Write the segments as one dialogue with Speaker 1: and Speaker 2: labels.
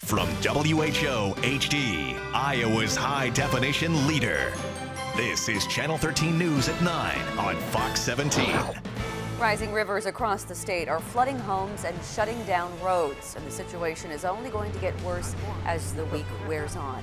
Speaker 1: From WHO HD, Iowa's high-definition leader. This is Channel 13 News at 9 on Fox 17.
Speaker 2: Rising rivers across the state are flooding homes and shutting down roads, and the situation is only going to get worse as the week wears on.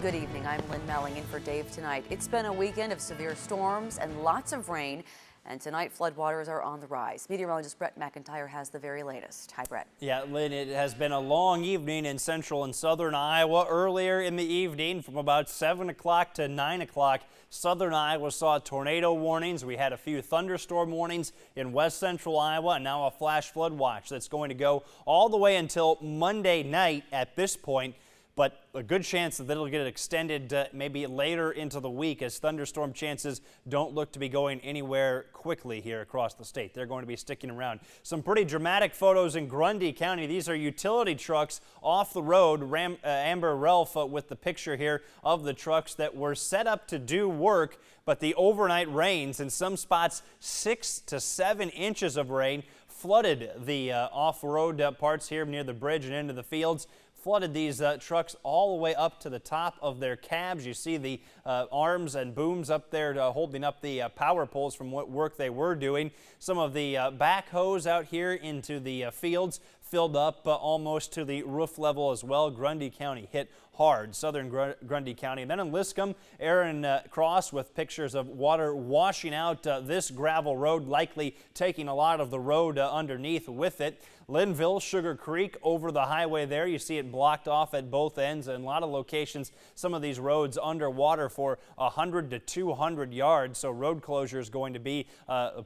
Speaker 2: Good evening, I'm Lynn Melling in for Dave tonight. It's been a weekend of severe storms and lots of rain, and tonight floodwaters are on the rise. Meteorologist Brett McIntyre has the very latest. Hi, Brett.
Speaker 3: Yeah, Lynn, it has been a long evening in central and southern Iowa. Earlier in the evening, from about 7 o'clock to 9 o'clock, southern Iowa saw tornado warnings. We had a few thunderstorm warnings in west central Iowa, and now a flash flood watch that's going to go all the way until Monday night at this point. But a good chance that it'll get extended maybe later into the week, as thunderstorm chances don't look to be going anywhere quickly here across the state. They're going to be sticking around. Some pretty dramatic photos in Grundy County. These are utility trucks off the road. Amber Relf with the picture here of the trucks that were set up to do work, but the overnight rains, in some spots 6 to 7 inches of rain, flooded the off-road parts here near the bridge and into the fields. Flooded these trucks all the way up to the top of their cabs. You see the arms and booms up there holding up the power poles from what work they were doing. Some of the backhoes out here into the fields filled up almost to the roof level as well. Grundy County hit hard, southern Grundy County. And then in Liscum, Aaron Cross with pictures of water washing out this gravel road, likely taking a lot of the road underneath with it. Linville, Sugar Creek over the highway there. You see it blocked off at both ends, and a lot of locations, some of these roads underwater for 100 to 200 yards. So road closure is going to be a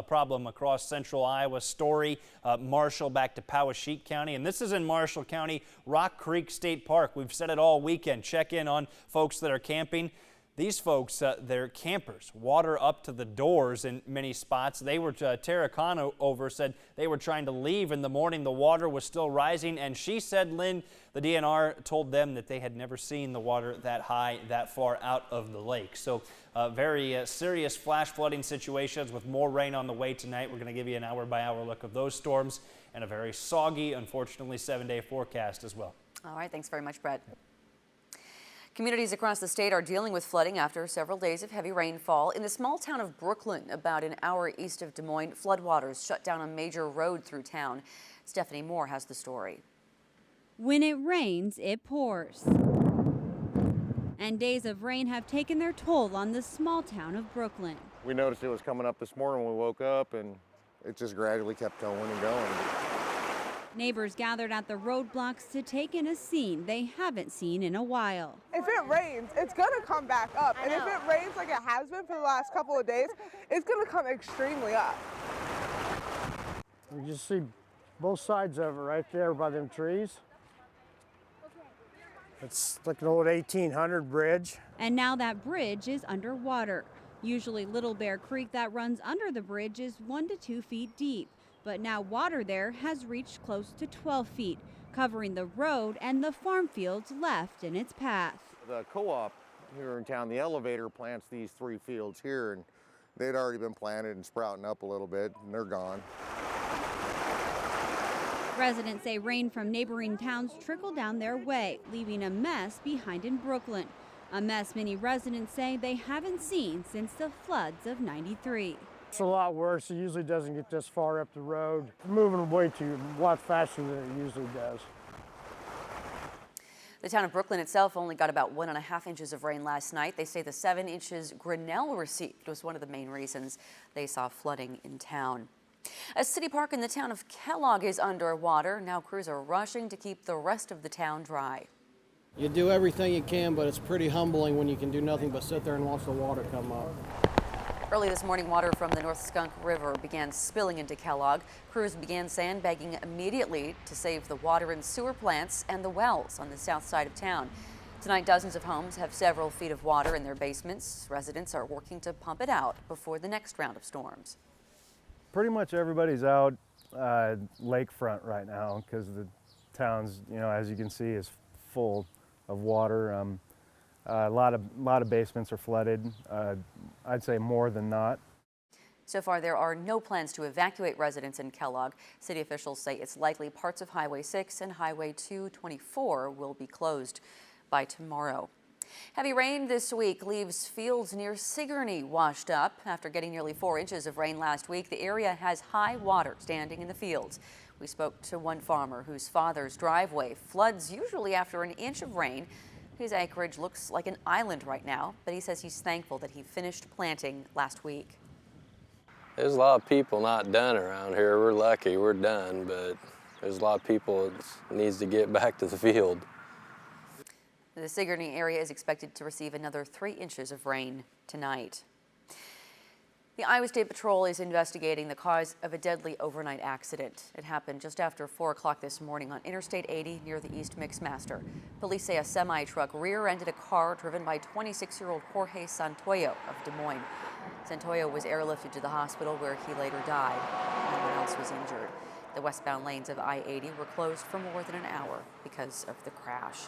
Speaker 3: problem across central Iowa. Story, Marshall back to Powesheik County. And this is in Marshall County, Rock Creek State Park. We've said it all weekend. Check in on folks that are camping. These folks, they're campers, water up to the doors in many spots. They were, Tara Conover said they were trying to leave in the morning. The water was still rising, and she said, Lynn, the DNR told them that they had never seen the water that high, that far out of the lake. So very serious flash flooding situations with more rain on the way tonight. We're going to give you an hour-by-hour look of those storms and a very soggy, unfortunately, 7-day forecast as well.
Speaker 2: All right, thanks very much, Brett. Communities across the state are dealing with flooding after several days of heavy rainfall. In the small town of Brooklyn, about an hour east of Des Moines, floodwaters shut down a major road through town. Stephanie Moore has the story.
Speaker 4: When it rains, it pours. And days of rain have taken their toll on the small town of Brooklyn.
Speaker 5: We noticed it was coming up this morning when we woke up, and it just gradually kept going and going.
Speaker 4: Neighbors gathered at the roadblocks to take in a scene they haven't seen in a while.
Speaker 6: If it rains, it's going to come back up. And if it rains like it has been for the last couple of days, it's going to come extremely up.
Speaker 7: We just see both sides of it right there by them trees. It's like an old 1800 bridge.
Speaker 4: And now that bridge is underwater. Usually Little Bear Creek that runs under the bridge is 1 to 2 feet deep. But now water there has reached close to 12 feet, covering the road and the farm fields left in its path.
Speaker 5: The co-op here in town, the elevator plants these 3 fields here, and they'd already been planted and sprouting up a little bit, and they're gone.
Speaker 4: Residents say rain from neighboring towns trickled down their way, leaving a mess behind in Brooklyn. A mess many residents say they haven't seen since the floods of '93.
Speaker 7: It's a lot worse. It usually doesn't get this far up the road. It's moving a lot faster than it usually does.
Speaker 2: The town of Brooklyn itself only got about 1.5 inches of rain last night. They say the 7 inches Grinnell received was one of the main reasons they saw flooding in town. A city park in the town of Kellogg is underwater. Now crews are rushing to keep the rest of the town dry.
Speaker 8: You do everything you can, but it's pretty humbling when you can do nothing but sit there and watch the water come up.
Speaker 2: Early this morning, water from the North Skunk River began spilling into Kellogg. Crews began sandbagging immediately to save the water and sewer plants and the wells on the south side of town. Tonight, dozens of homes have several feet of water in their basements. Residents are working to pump it out before the next round of storms.
Speaker 9: Pretty much everybody's out lakefront right now because the town's, as you can see, is full of water. A lot of basements are flooded. I'd say more than not.
Speaker 2: So far, there are no plans to evacuate residents in Kellogg. City officials say it's likely parts of Highway 6 and Highway 224 will be closed by tomorrow. Heavy rain this week leaves fields near Sigourney washed up. After getting nearly 4 inches of rain last week, the area has high water standing in the fields. We spoke to one farmer whose father's driveway floods usually after an inch of rain. His acreage looks like an island right now, but he says he's thankful that he finished planting last week.
Speaker 10: There's a lot of people not done around here. We're lucky, we're done, but there's a lot of people that needs to get back to the field.
Speaker 2: The Sigourney area is expected to receive another 3 inches of rain tonight. The Iowa State Patrol is investigating the cause of a deadly overnight accident. It happened just after 4 o'clock this morning on Interstate 80 near the East Mixmaster. Police say a semi-truck rear-ended a car driven by 26-year-old Jorge Santoyo of Des Moines. Santoyo was airlifted to the hospital where he later died. No one else was injured. The westbound lanes of I-80 were closed for more than an hour because of the crash.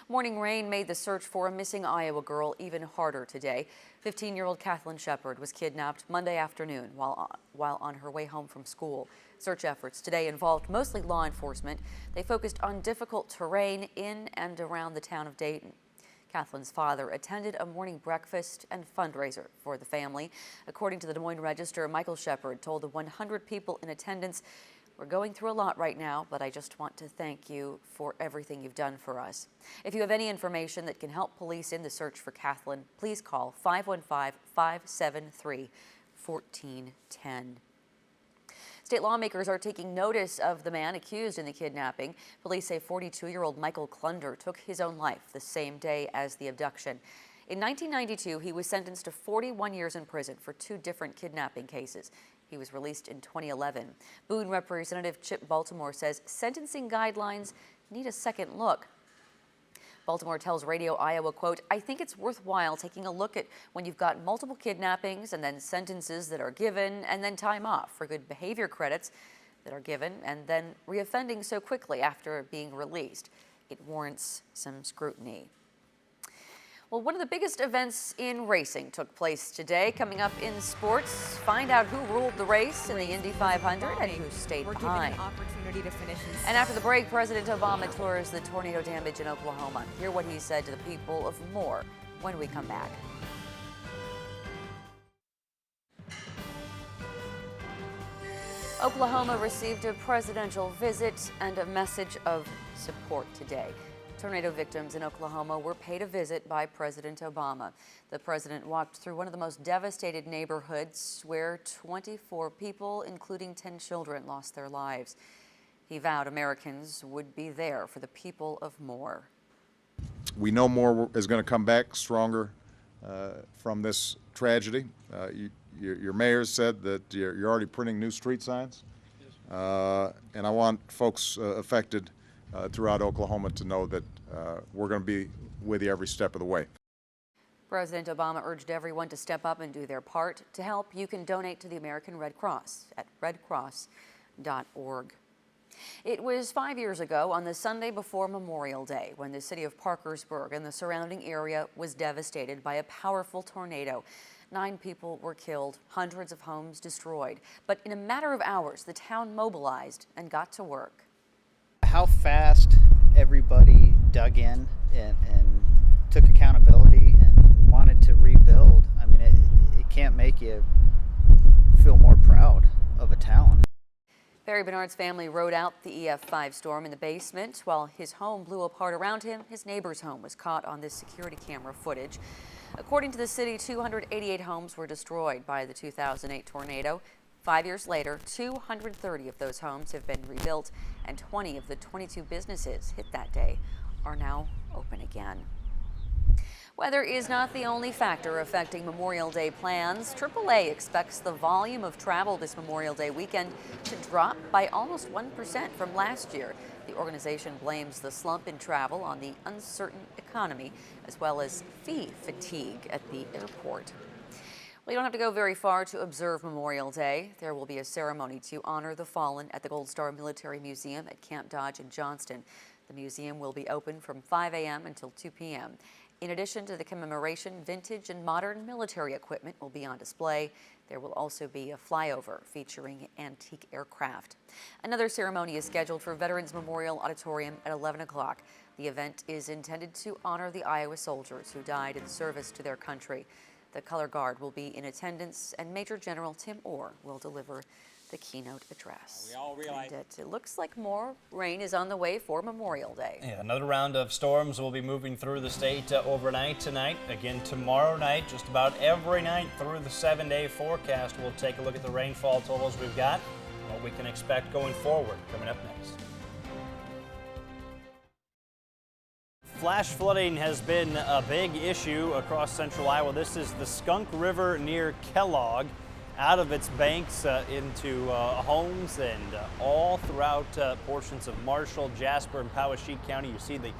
Speaker 2: Morning rain made the search for a missing Iowa girl even harder today. 15-year-old Kathleen Shepard was kidnapped Monday afternoon while on her way home from school. Search efforts today involved mostly law enforcement. They focused on difficult terrain in and around the town of Dayton. Kathleen's father attended a morning breakfast and fundraiser for the family. According to the Des Moines Register, Michael Shepard told the 100 people in attendance, "We're going through a lot right now, but I just want to thank you for everything you've done for us." If you have any information that can help police in the search for Kathleen, please call 515-573-1410. State lawmakers are taking notice of the man accused in the kidnapping. Police say 42-year-old Michael Klunder took his own life the same day as the abduction. In 1992, he was sentenced to 41 years in prison for 2 different kidnapping cases. He was released in 2011. Boone Representative Chip Baltimore says sentencing guidelines need a second look. Baltimore tells Radio Iowa, quote, "I think it's worthwhile taking a look at when you've got multiple kidnappings and then sentences that are given and then time off for good behavior credits that are given and then reoffending so quickly after being released. It warrants some scrutiny." Well, one of the biggest events in racing took place today. Coming up in sports, find out who ruled the race in the Indy 500 and who stayed behind. And after the break, President Obama tours the tornado damage in Oklahoma. Hear what he said to the people of Moore when we come back. Oklahoma received a presidential visit and a message of support today. Tornado victims in Oklahoma were paid a visit by President Obama. The president walked through one of the most devastated neighborhoods where 24 people, including 10 children, lost their lives. He vowed Americans would be there for the people of Moore.
Speaker 11: We know Moore is going to come back stronger from this tragedy. Your mayor said that you're already printing new street signs. And I want folks affected throughout Oklahoma to know that we're going to be with you every step of the way.
Speaker 2: President Obama urged everyone to step up and do their part. To help, you can donate to the American Red Cross at redcross.org. It was 5 years ago on the Sunday before Memorial Day when the city of Parkersburg and the surrounding area was devastated by a powerful tornado. 9 people were killed, hundreds of homes destroyed. But in a matter of hours, the town mobilized and got to work.
Speaker 12: How fast everybody dug in and took accountability and wanted to rebuild. I mean, it can't make you feel more proud of a town.
Speaker 2: Barry Bernard's family rode out the EF5 storm in the basement. While his home blew apart around him, his neighbor's home was caught on this security camera footage. According to the city, 288 homes were destroyed by the 2008 tornado. 5 years later, 230 of those homes have been rebuilt, and 20 of the 22 businesses hit that day are now open again. Weather is not the only factor affecting Memorial Day plans. AAA expects the volume of travel this Memorial Day weekend to drop by almost 1% from last year. The organization blames the slump in travel on the uncertain economy, as well as fee fatigue at the airport. Well, you don't have to go very far to observe Memorial Day. There will be a ceremony to honor the fallen at the Gold Star Military Museum at Camp Dodge in Johnston. The museum will be open from 5 a.m. until 2 p.m. In addition to the commemoration, vintage and modern military equipment will be on display. There will also be a flyover featuring antique aircraft. Another ceremony is scheduled for Veterans Memorial Auditorium at 11 o'clock. The event is intended to honor the Iowa soldiers who died in service to their country. The Color Guard will be in attendance, and Major General Tim Orr will deliver the keynote address.
Speaker 3: We all realize
Speaker 2: it looks like more rain is on the way for Memorial Day.
Speaker 3: Yeah, another round of storms will be moving through the state overnight tonight. Again, tomorrow night, just about every night through the 7-day forecast. We'll take a look at the rainfall totals we've got and what we can expect going forward. Coming up next. Flash flooding has been a big issue across central Iowa. This is the Skunk River near Kellogg. Out of its banks into homes and all throughout portions of Marshall, Jasper, and Poweshiek County. You see the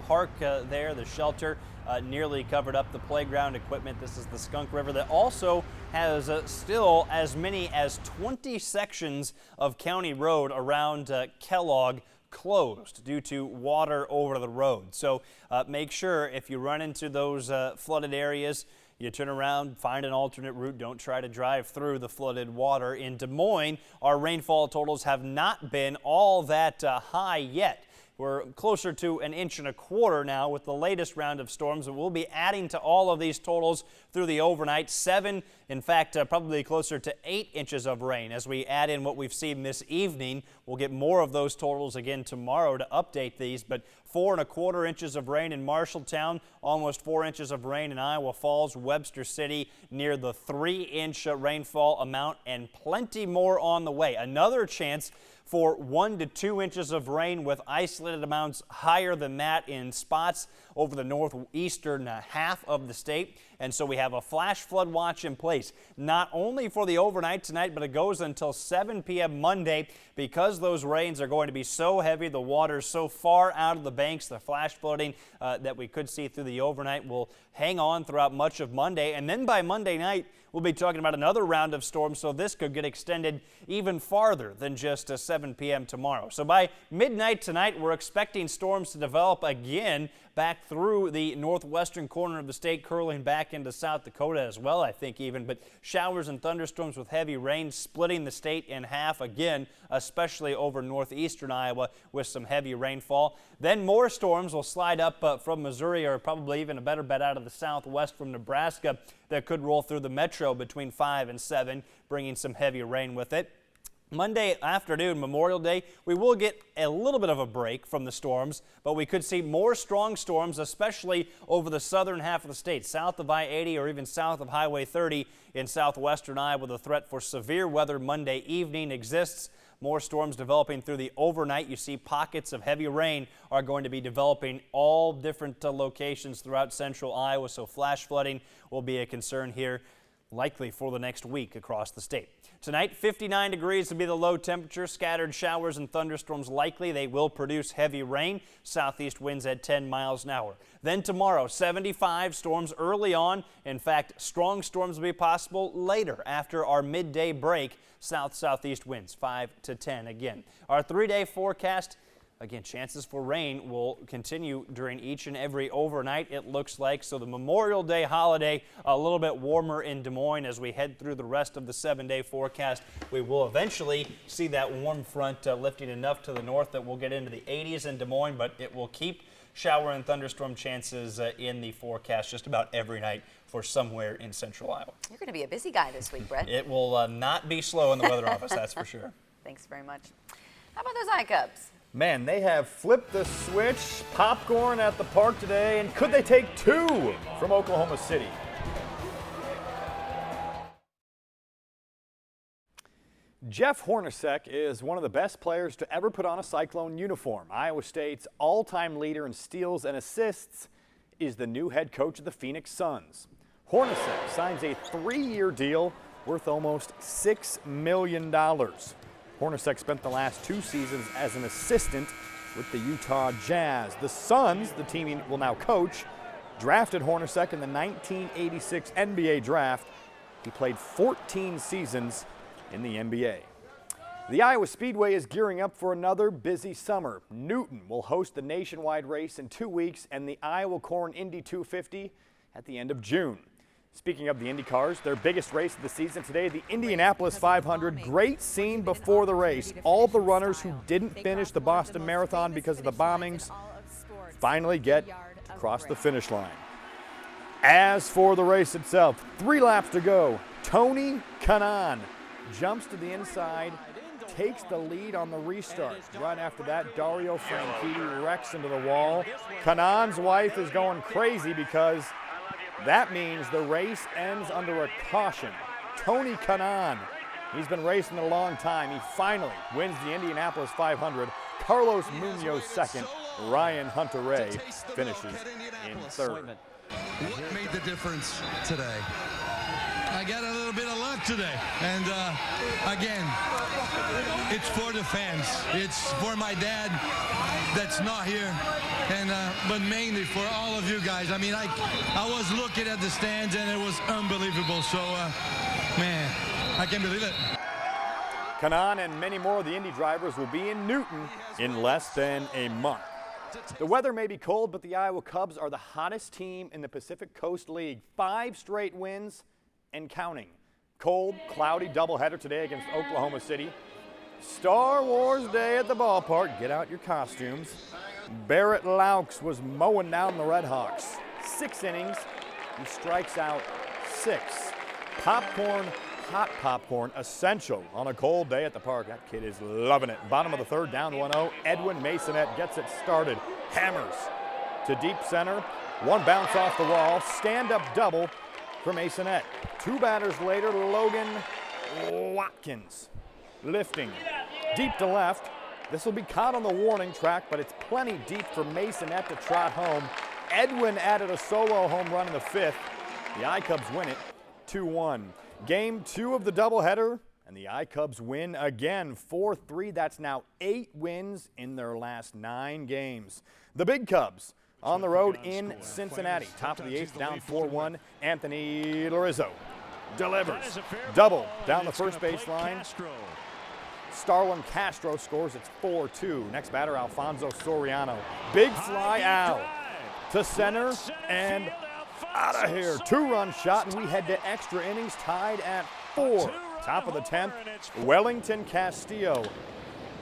Speaker 3: park there, the shelter, nearly covered up the playground equipment. This is the Skunk River that also has still as many as 20 sections of county road around Kellogg closed due to water over the road. So make sure if you run into those flooded areas, you turn around, find an alternate route. Don't try to drive through the flooded water. In Des Moines, our rainfall totals have not been all that high yet. We're closer to 1.25 inches now with the latest round of storms, and we'll be adding to all of these totals through the overnight. 7, in fact, probably closer to 8 inches of rain as we add in what we've seen this evening. We'll get more of those totals again tomorrow to update these, but 4¼ inches of rain in Marshalltown, almost 4 inches of rain in Iowa Falls, Webster City, near the 3-inch rainfall amount, and plenty more on the way. Another chance for 1 to 2 inches of rain with isolated amounts higher than that in spots over the northeastern half of the state. And so we have a flash flood watch in place, not only for the overnight tonight, but it goes until 7 p.m. Monday. Because those rains are going to be so heavy, the water's so far out of the banks, the flash flooding that we could see through the overnight will hang on throughout much of Monday. And then by Monday night, we'll be talking about another round of storms, so this could get extended even farther than just 7 p.m. tomorrow. So by midnight tonight, we're expecting storms to develop again back through the northwestern corner of the state, curling back into South Dakota as well, I think even. But showers and thunderstorms with heavy rain splitting the state in half again, especially over northeastern Iowa with some heavy rainfall. Then more storms will slide up from Missouri, or probably even a better bet out of the southwest from Nebraska, that could roll through the metro between 5 and 7, bringing some heavy rain with it. Monday afternoon, Memorial Day, we will get a little bit of a break from the storms, but we could see more strong storms, especially over the southern half of the state, south of I-80 or even south of Highway 30 in southwestern Iowa. The threat for severe weather Monday evening exists. More storms developing through the overnight. You see pockets of heavy rain are going to be developing all different locations throughout central Iowa, so flash flooding will be a concern here, likely for the next week across the state. Tonight, 59 degrees to be the low temperature. Scattered showers and thunderstorms likely. They will produce heavy rain. Southeast winds at 10 miles an hour. Then tomorrow, 75, storms early on. In fact, strong storms will be possible later after our midday break. South-southeast winds 5 to 10 again. Our 3-day forecast. Again, chances for rain will continue during each and every overnight, it looks like. So the Memorial Day holiday, a little bit warmer in Des Moines as we head through the rest of the 7-day forecast. We will eventually see that warm front lifting enough to the north that we'll get into the 80s in Des Moines, but it will keep shower and thunderstorm chances in the forecast just about every night for somewhere in central Iowa.
Speaker 2: You're going to be a busy guy this week, Brett.
Speaker 3: It will not be slow in the weather office, that's for sure.
Speaker 2: Thanks very much. How about those iCubs?
Speaker 13: Man, they have flipped the switch. Popcorn at the park today, and could they take 2 from Oklahoma City? Jeff Hornacek is one of the best players to ever put on a Cyclone uniform. Iowa State's all-time leader in steals and assists is the new head coach of the Phoenix Suns. Hornacek signs a 3-year deal worth almost $6 million. Hornacek spent the last 2 seasons as an assistant with the Utah Jazz. The Suns, the team he will now coach, drafted Hornacek in the 1986 NBA draft. He played 14 seasons in the NBA. The Iowa Speedway is gearing up for another busy summer. Newton will host the nationwide race in 2 weeks and the Iowa Corn Indy 250 at the end of June. Speaking of the Indy cars, their biggest race of the season today, the Indianapolis 500. Great scene before the race. All the runners who didn't finish the Boston Marathon because of the bombings finally get across the finish line. As for the race itself, 3 laps to go. Tony Kanaan jumps to the inside, takes the lead on the restart. Right after that, Dario Franchitti wrecks into the wall. Kanaan's wife is going crazy because that means the race ends under a caution. Tony Kanaan, he's been racing a long time. He finally wins the Indianapolis 500. Carlos Munoz second. Ryan Hunter-Reay finishes in third.
Speaker 14: What made the difference today? I got a little bit of luck today. And again, it's for the fans. It's for my dad that's not here. And but mainly for all of you guys. I mean, I was looking at the stands and it was unbelievable. So, man, I can't believe it.
Speaker 13: Kanaan and many more of the Indy drivers will be in Newton in less than a month. The weather may be cold, but the Iowa Cubs are the hottest team in the Pacific Coast League. 5 straight wins and counting. Cold, cloudy doubleheader today against Oklahoma City. Star Wars Day at the ballpark. Get out your costumes. Barrett Laux was mowing down the Red Hawks. 6 innings. He strikes out 6. Popcorn, hot popcorn, essential on a cold day at the park. That kid is loving it. Bottom of the third, down 1-0. Edwin Masonette gets it started. Hammers to deep center. 1 bounce off the wall. Stand-up double for Masonette. 2 batters later, Logan Watkins lifting deep to left. This will be caught on the warning track, but it's plenty deep for Masonette to trot home. Edwin added a solo home run in the 5th. The I-Cubs win it 2-1. Game 2 of the doubleheader, and the I-Cubs win again 4-3. That's now 8 wins in their last 9 games. The Big Cubs on the road in Cincinnati. Top of the 8th, down 4-1. Anthony Lorizzo delivers. Double down the first baseline. Starlin Castro scores. It's 4-2. Next batter, Alfonso Soriano. Big fly out to center and out of here. 2-run shot, and we head to extra innings, tied at 4. Top of the 10th, Wellington Castillo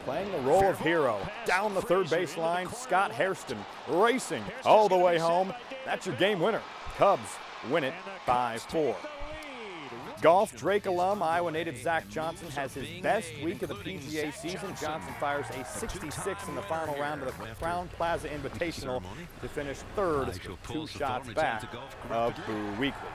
Speaker 13: playing the role of hero. Down the third baseline, Scott Hairston racing all the way home. That's your game winner. Cubs win it 5-4. Golf, Drake alum, Iowa native Zach Johnson has his best week of the PGA season. Johnson fires a 66 in the final round of the Crown Plaza Invitational to finish 3rd, 2 shots back of Boo Weekly.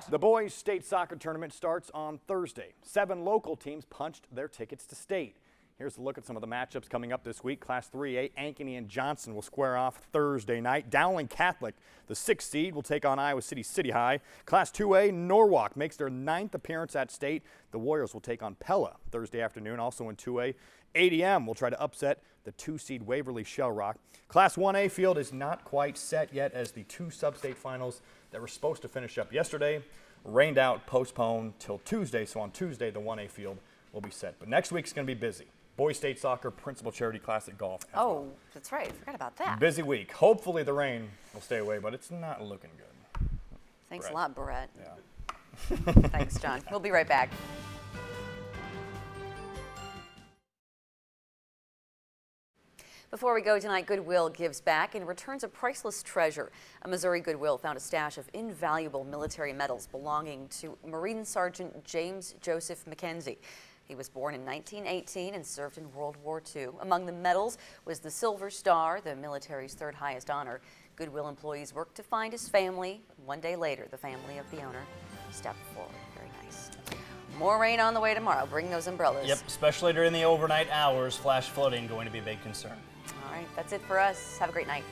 Speaker 13: The boys' state soccer tournament starts on Thursday. 7 local teams punched their tickets to state. Here's a look at some of the matchups coming up this week. Class 3A, Ankeny and Johnson will square off Thursday night. Dowling Catholic, the 6th seed, will take on Iowa City City High. Class 2A, Norwalk makes their 9th appearance at state. The Warriors will take on Pella Thursday afternoon. Also in 2A, ADM will try to upset the 2-seed Waverly Shell Rock. Class 1A field is not quite set yet, as the 2 sub-state finals that were supposed to finish up yesterday rained out, postponed till Tuesday. So on Tuesday, the 1A field will be set. But next week's going to be busy. Boys State Soccer, Principal Charity Classic Golf.
Speaker 2: Oh, that's right. I forgot about that.
Speaker 13: Busy week. Hopefully the rain will stay away, but it's not looking good.
Speaker 2: Thanks a lot, Barrett.
Speaker 13: Yeah.
Speaker 2: Thanks, John. We'll be right back. Before we go tonight, Goodwill gives back and returns a priceless treasure. A Missouri Goodwill found a stash of invaluable military medals belonging to Marine Sergeant James Joseph McKenzie. He was born in 1918 and served in World War II. Among the medals was the Silver Star, the military's 3rd highest honor. Goodwill employees worked to find his family. One day later, the family of the owner stepped forward. Very nice. More rain on the way tomorrow. Bring those umbrellas.
Speaker 3: Yep, especially during the overnight hours. Flash flooding going to be a big concern.
Speaker 2: All right, that's it for us. Have a great night.